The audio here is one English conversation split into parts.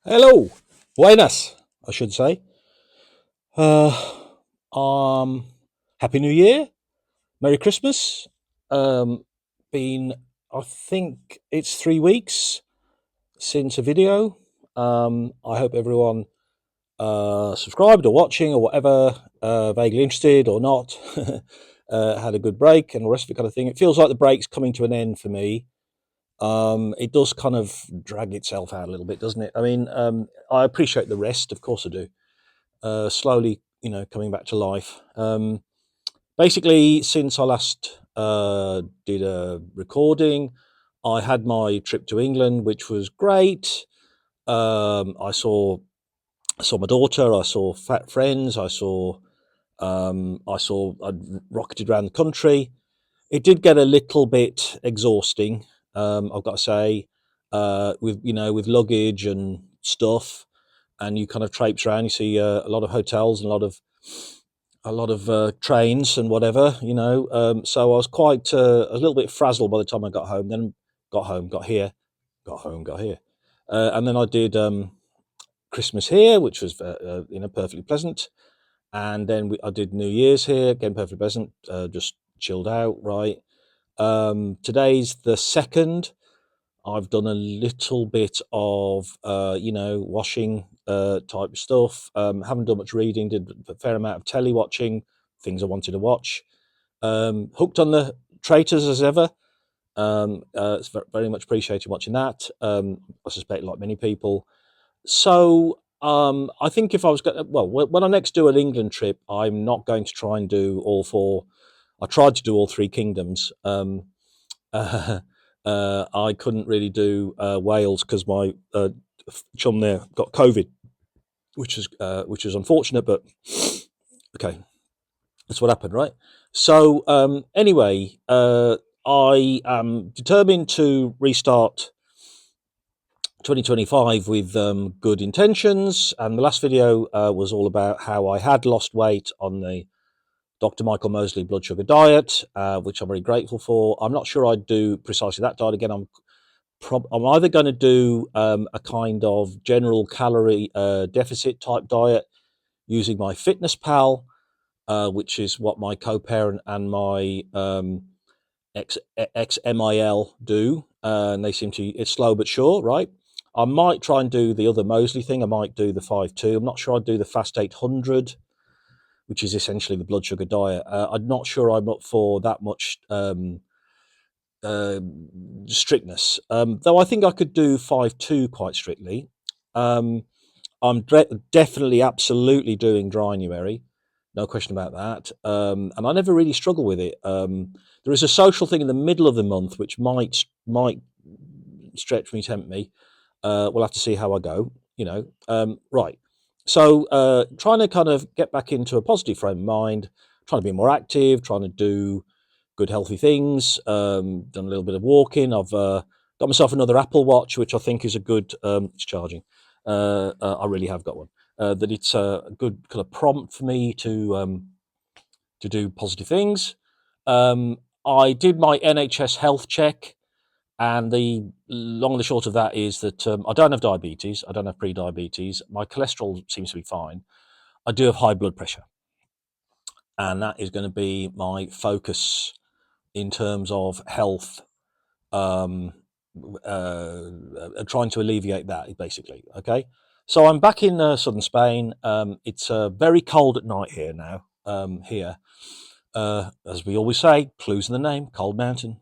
Hello, buenas, I should say. Uh, um, Happy New Year, Merry Christmas. Um, been, I think it's 3 weeks since a video. I hope everyone subscribed or watching or whatever, vaguely interested or not, had a good break and the rest of it kind of thing. It feels like the break's coming to an end for me. It does kind of drag itself out a little bit, doesn't it? I mean, I appreciate the rest, of course I do. Slowly, coming back to life. Basically, since I last did a recording, I had my trip to England, which was great. I saw my daughter. I saw fat friends. I rocketed around the country. It did get a little bit exhausting, I've got to say, with luggage and stuff, and you kind of traipse around. You see a lot of hotels and a lot of trains and whatever. So I was quite a little bit frazzled by the time I got home. Then got here, and then I did Christmas here, which was perfectly pleasant, and then I did New Year's here, again perfectly pleasant. Just chilled out, right? Today's the second. I've done a little bit of, washing type stuff. Haven't done much reading. Did a fair amount of telly watching, things I wanted to watch. Hooked on the Traitors as ever. It's very much appreciated watching that. I suspect like many people. So I think if I was going, well, when I next do an England trip, I'm not going to try and do all four. I tried to do all three kingdoms. I couldn't really do Wales because my chum there got COVID, which is unfortunate, but okay, that's what happened, right? So anyway, I am determined to restart 2025 with good intentions, and the last video was all about how I had lost weight on the Dr. Michael Mosley blood sugar diet, which I'm very grateful for. I'm not sure I'd do precisely that diet again. I'm either going to do a kind of general calorie deficit type diet using my Fitness Pal, which is what my co-parent and my ex-MIL do, and they seem to. It's slow but sure, right? I might try and do the other Mosley thing. I might do the 5-2. I'm not sure I'd do the Fast 800, which is essentially the blood sugar diet. I'm not sure I'm up for that much uh, strictness, though I think I could do 5-2 quite strictly. Um, I'm definitely, absolutely doing drynuary, no question about that. And I never really struggle with it. There is a social thing in the middle of the month which might stretch me, tempt me. We'll have to see how I go. Right. So trying to kind of get back into a positive frame of mind, trying to be more active, trying to do good healthy things. Done a little bit of walking. I've got myself another Apple Watch, which I think is a good. It's charging. I really have got one. That it's a good kind of prompt for me to do positive things. I did my NHS health check, and the long and the short of that is that I don't have diabetes. I don't have pre-diabetes. My cholesterol seems to be fine. I do have high blood pressure, and that is going to be my focus in terms of health, um, trying to alleviate that, basically. Okay, so I'm back in southern Spain. It's very cold at night here now. Here, as we always say, clues in the name, cold mountain.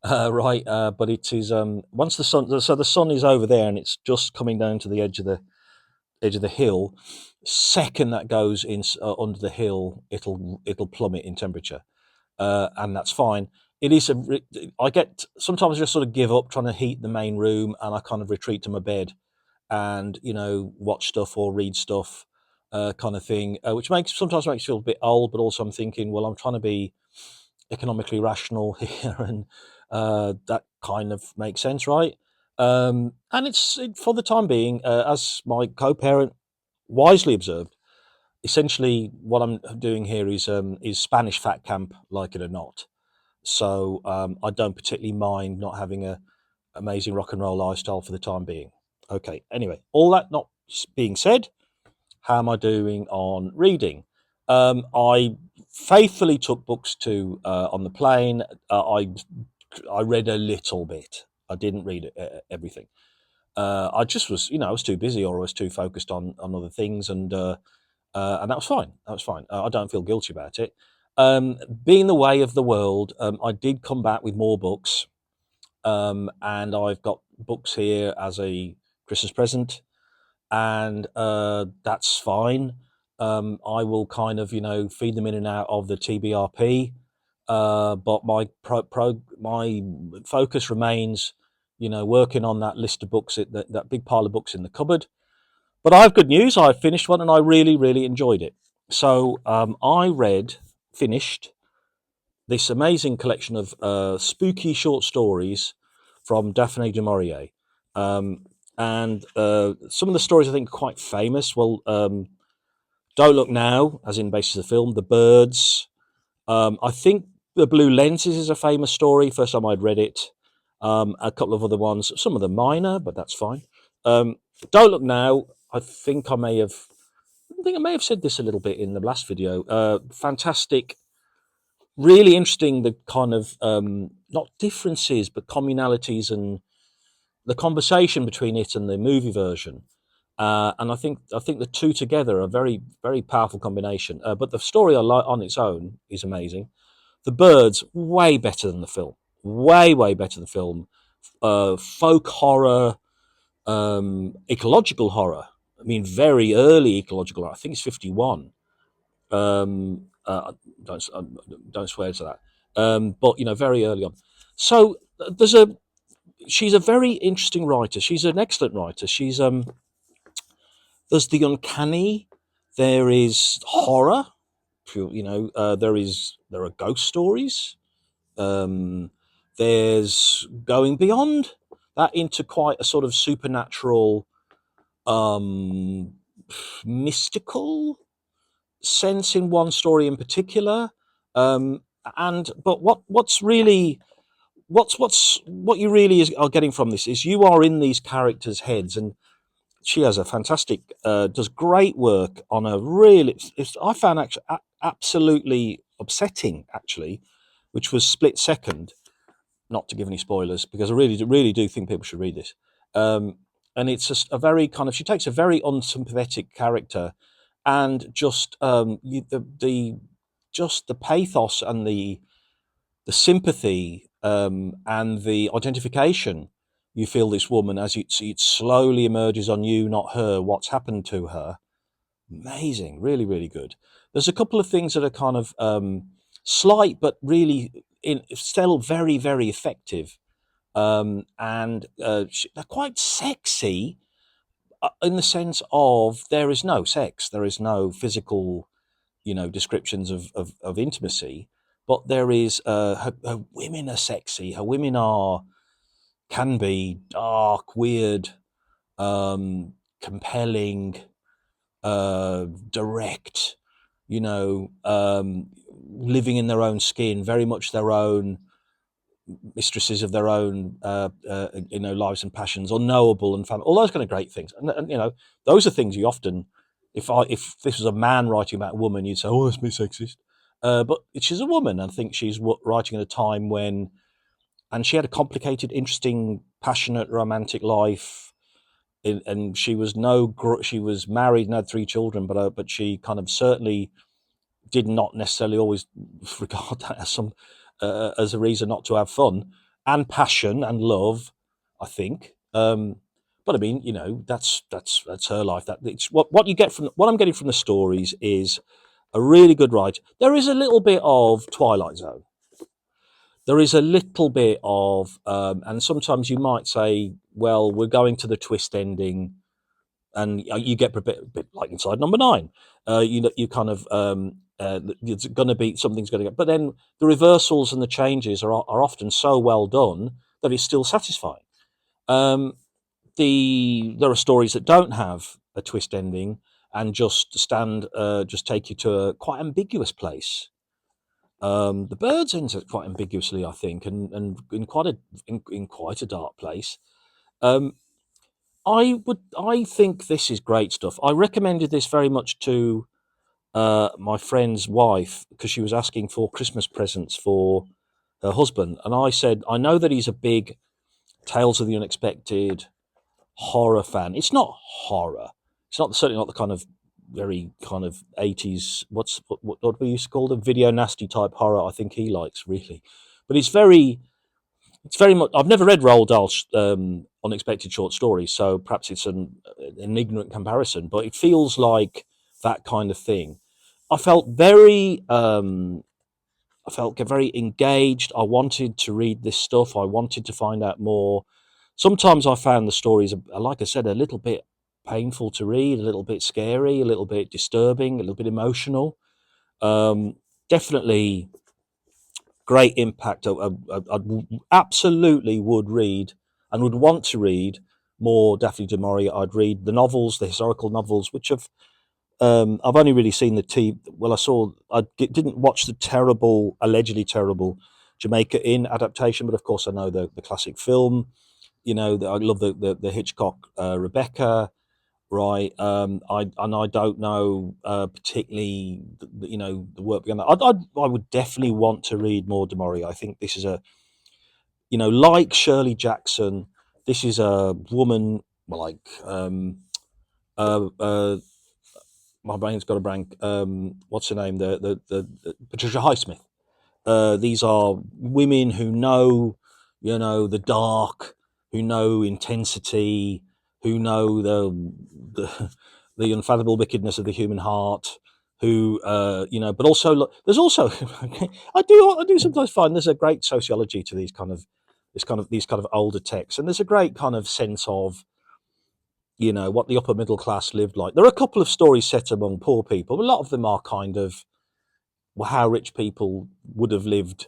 Right, but it is once the sun. So the sun is over there, and it's just coming down to the edge of the hill. Second that goes in under the hill, it'll plummet in temperature, and that's fine. It is I get sometimes I just sort of give up trying to heat the main room, and I kind of retreat to my bed, and watch stuff or read stuff, kind of thing, which sometimes makes you feel a bit old, but also I'm thinking, well, I'm trying to be economically rational here, and that kind of makes sense, right? And for the time being, as my co-parent wisely observed, essentially what I'm doing here is Spanish fat camp, like it or not. So I don't particularly mind not having a amazing rock and roll lifestyle for the time being. Okay. Anyway, all that not being said, how am I doing on reading? I faithfully took books to on the plane. I read a little bit. I didn't read everything. I just was, I was too busy or I was too focused on other things, and that was fine. That was fine. I don't feel guilty about it. Being the way of the world, I did come back with more books, and I've got books here as a Christmas present, and that's fine. I will kind of, feed them in and out of the TBRP, but my focus remains, working on that list of books, that big pile of books in the cupboard. But I have good news. I finished one and I really, really enjoyed it. So finished this amazing collection of spooky short stories from Daphne du Maurier. Um, and some of the stories I think are quite famous. Well, Don't Look Now, as in basis of the film, The Birds. I think The Blue Lenses is a famous story. First time I'd read it. A couple of other ones, some of them minor, but that's fine. Don't Look Now, I think I may have said this a little bit in the last video. Fantastic, really interesting. The kind of not differences, but communalities and the conversation between it and the movie version. And I think the two together are a very very powerful combination. But the story on its own is amazing. The Birds, way better than the film. Way way better than the film. Folk horror, ecological horror. I mean, very early ecological horror. I think it's 51. Um, uh, don't don't swear to that. But very early on. So she's a very interesting writer. She's an excellent writer. There's the uncanny. There is horror. There are ghost stories. Um, there's going beyond that into quite a sort of supernatural, um, mystical sense in one story in particular. And but what you really are getting from this is you are in these characters' heads, and she has a fantastic, does great work on a really. I found actually absolutely upsetting, actually, which was Split Second. Not to give any spoilers, because I really do think people should read this. And it's just a very kind of, she takes a very unsympathetic character, and just just the pathos and the sympathy, and the identification you feel this woman as it slowly emerges on you, not her, what's happened to her. Amazing, really, really good. There's a couple of things that are kind of slight, but really still very, very effective. And they're quite sexy, in the sense of there is no sex, there is no physical, descriptions of intimacy, but there is, her women are sexy. Her women can be dark, weird, compelling, direct, living in their own skin, very much their own mistresses of their own, lives and passions, unknowable and family, all those kind of great things. And those are things you often, if this was a man writing about a woman, you'd say, oh, that's me sexist. But she's a woman. I think she's writing at a time when, and she had a complicated, interesting, passionate, romantic life. And she was she was married and had 3 children, but she kind of certainly did not necessarily always regard that as a reason not to have fun and passion and love, I think. But I mean, that's her life. That it's what you get from what I'm getting from the stories is a really good write. There is a little bit of Twilight Zone. There is a little bit of, and sometimes you might say, well, we're going to the twist ending, and you get a bit like inside Number Nine. You kind of, it's going to be, something's going to get, but then the reversals and the changes are often so well done that it's still satisfying. Um, there are stories that don't have a twist ending and just take you to a quite ambiguous place. The Birds ends it quite ambiguously, I think, and in quite a dark place. Um, I think this is great stuff. I recommended this very much to my friend's wife because she was asking for Christmas presents for her husband, and I said I know that he's a big Tales of the Unexpected horror fan. It's not horror. It's not certainly not the kind of very kind of 80s. What we used to call them, video nasty type horror. I think he likes really, but it's very much. I've never read Roald Dahl's unexpected short stories, so perhaps it's an ignorant comparison. But it feels like that kind of thing. I felt very very engaged. I wanted to read this stuff. I wanted to find out more. Sometimes I found the stories, like I said, a little bit painful to read, a little bit scary, a little bit disturbing, a little bit emotional. Um, Definitely great impact. Absolutely would read and would want to read more Daphne du Maurier. I'd read the novels, the historical novels, which I've only really seen I didn't watch the allegedly terrible Jamaica Inn adaptation, but of course I know the classic film. I love the Hitchcock Rebecca, right? I don't know particularly, the work beyond that. I would definitely want to read more du Maurier. I think this is like Shirley Jackson. This is a woman like uh, my brain's got a blank. What's her name? The Patricia Highsmith. These are women who know, the dark, who know intensity, who know the the unfathomable wickedness of the human heart. Who, but also there's also I do sometimes find there's a great sociology to these kind of older texts, and there's a great kind of sense of what the upper middle class lived like. There are a couple of stories set among poor people, but a lot of them are kind of how rich people would have lived,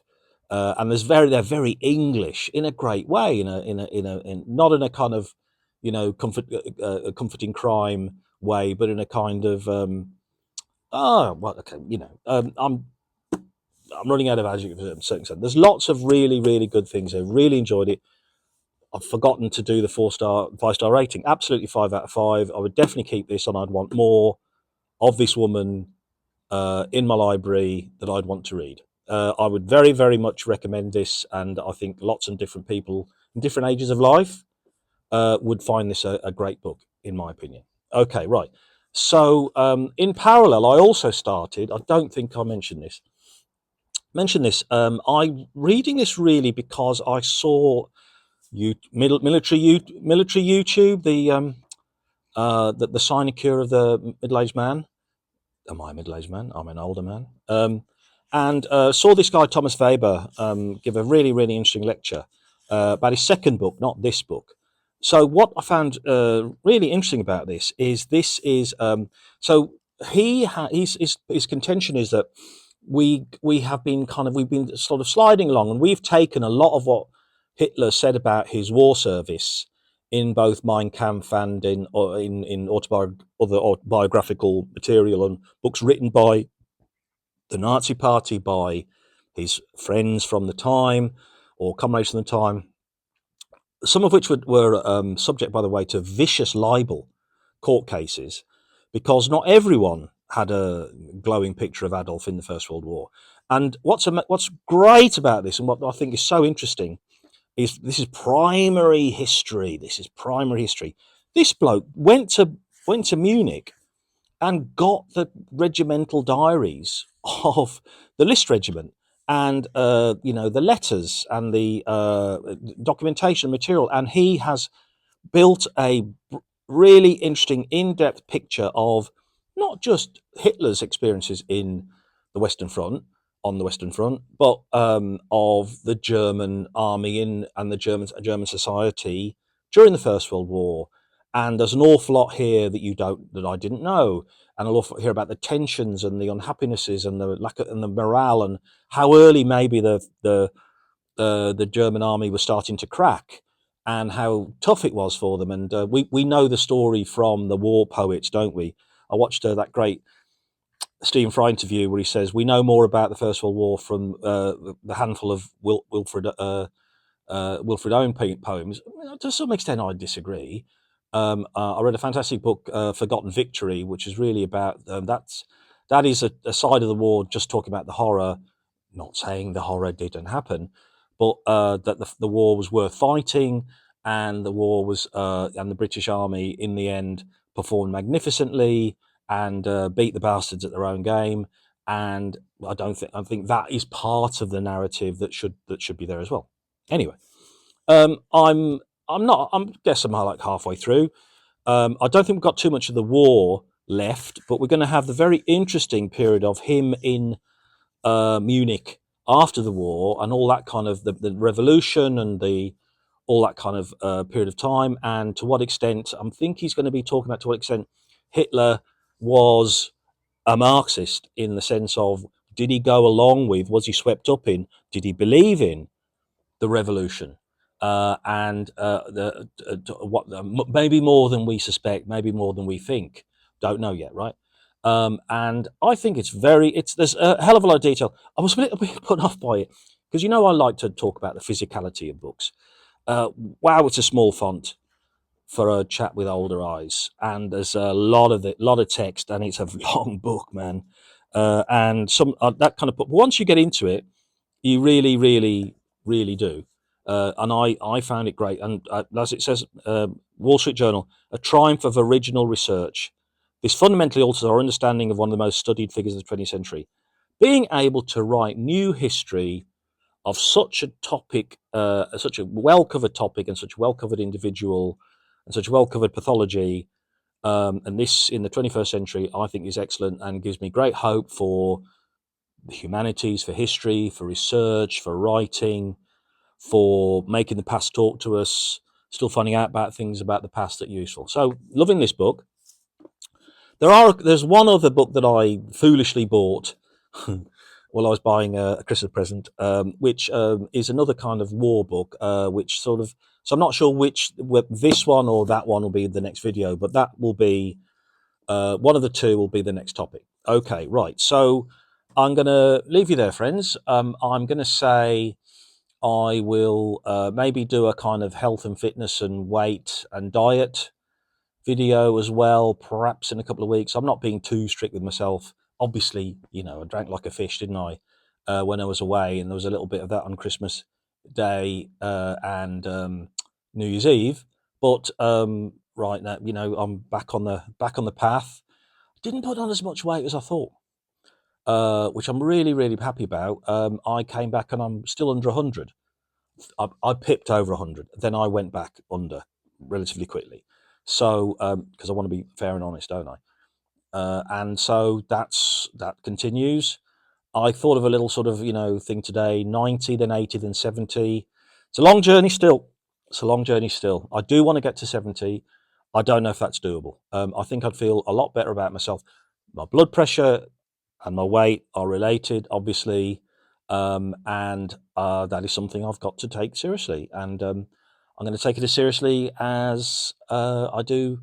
and they're very English in a great way, not in a kind of comforting crime way, but in a kind of okay, I'm running out of adjectives at a certain extent. There's lots of really really good things. I really enjoyed it. I've forgotten to do the 5-star rating. Absolutely 5 out of 5. I would definitely keep this on. I'd want more of this woman in my library that I'd want to read. I would very, very much recommend this, and I think lots of different people in different ages of life would find this a great book, in my opinion. Okay, right. So, in parallel, I also started. I don't think I mentioned this. I'm reading this really because I saw military YouTube, the sinecure of the middle-aged man. Am I a middle-aged man? I'm an older man. And saw this guy Thomas Weber give a really really interesting lecture about his second book, not this book. So what I found really interesting about this is so his contention is that we've been sort of sliding along, and we've taken a lot of what Hitler said about his war service in both Mein Kampf and in other autobiographical material and books written by the Nazi Party, by his friends from the time or comrades from the time, some of which were subject, by the way, to vicious libel court cases, because not everyone had a glowing picture of Adolf in the First World War. And what's great about this, and what I think is so interesting, is this is primary history. This bloke went to Munich and got the regimental diaries of the List Regiment, and the letters and the documentation material, and he has built a really interesting, in-depth picture of not just Hitler's experiences in the Western Front, on the Western Front, but of the German army and the German society during the First World War. And there's an awful lot here that I didn't know, and an awful lot here about the tensions and the unhappinesses and the lack of, and the morale, and how early maybe the German army was starting to crack, and how tough it was for them. And we know the story from the war poets, don't we? I watched that great Stephen Fry interview where he says we know more about the First World War from the handful of Wilfred Owen poems. To some extent, I disagree, I read a fantastic book, Forgotten Victory, which is really about that is a side of the war, just talking about the horror. Not saying the horror didn't happen, but that the war was worth fighting, and the war was and the British Army in the end performed magnificently and beat the bastards at their own game. And I think that is part of the narrative that should be there as well. Anyway, um, I'm I'm guess I'm like halfway through. I don't think we've got too much of the war left, but we're going to have the very interesting period of him in Munich after the war and all that kind of the revolution and the all that kind of period of time, and to what extent I think he's going to be talking about to what extent Hitler was a Marxist in the sense of, did he go along with, was he swept up in, did he believe in the revolution, and what maybe more than we suspect, maybe more than we think. Don't know yet, right? And I think it's there's a hell of a lot of detail. I was a bit put off by it because I like to talk about the physicality of books. Wow, it's a small font for a chap with older eyes, and there's a lot of text, and it's a long book, man. And some that kind of. But once you get into it, you really, really, really do. And I found it great. And as it says, Wall Street Journal, a triumph of original research. This fundamentally alters our understanding of one of the most studied figures of the 20th century. Being able to write new history of such a topic, such a well covered topic, and such a well covered individual, and such well covered pathology, and this in the 21st century, I think is excellent and gives me great hope for the humanities, for history, for research, for writing, for making the past talk to us, still finding out about things about the past that are useful. So, loving this book. There's one other book that I foolishly bought while I was buying a Christmas present, which is another kind of war book, which sort of. So I'm not sure which this one or that one will be the next video, but that will be one of the two will be the next topic. Okay, right. So I'm going to leave you there, friends. I'm going to say I will maybe do a kind of health and fitness and weight and diet video as well, perhaps in a couple of weeks. I'm not being too strict with myself. Obviously, I drank like a fish, didn't I, when I was away, and there was a little bit of that on Christmas Day and New Year's Eve. But right now, I'm back on the path. Didn't put on as much weight as I thought, which I'm really, really happy about. I came back and I'm still under 100. I pipped over 100. Then I went back under relatively quickly. So, because I want to be fair and honest, don't I? And so that continues. I thought of a little sort of, thing today, 90, then 80, then 70. It's a long journey still. I do want to get to 70. I don't know if that's doable. I think I'd feel a lot better about myself. My blood pressure and my weight are related, obviously, and that is something I've got to take seriously. And I'm going to take it as seriously as I do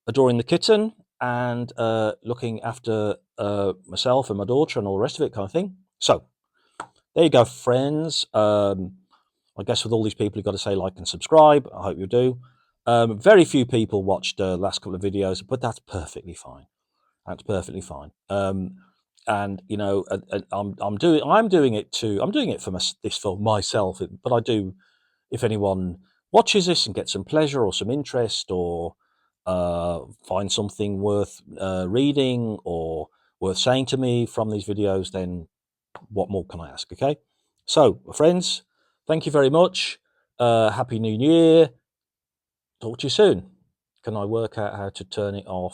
adoring the kitten and looking after myself and my daughter and all the rest of it, kind of thing. So there you go, friends. I guess with all these people, you've got to say like and subscribe. I hope you do. Very few people watched the last couple of videos, but that's perfectly fine. That's perfectly fine. And I'm doing it for for myself, but I do. If anyone watches this and gets some pleasure or some interest or find something worth reading or worth saying to me from these videos, then what more can I ask? Okay. So, friends, thank you very much. Happy New Year. Talk to you soon. Can I work out how to turn it off?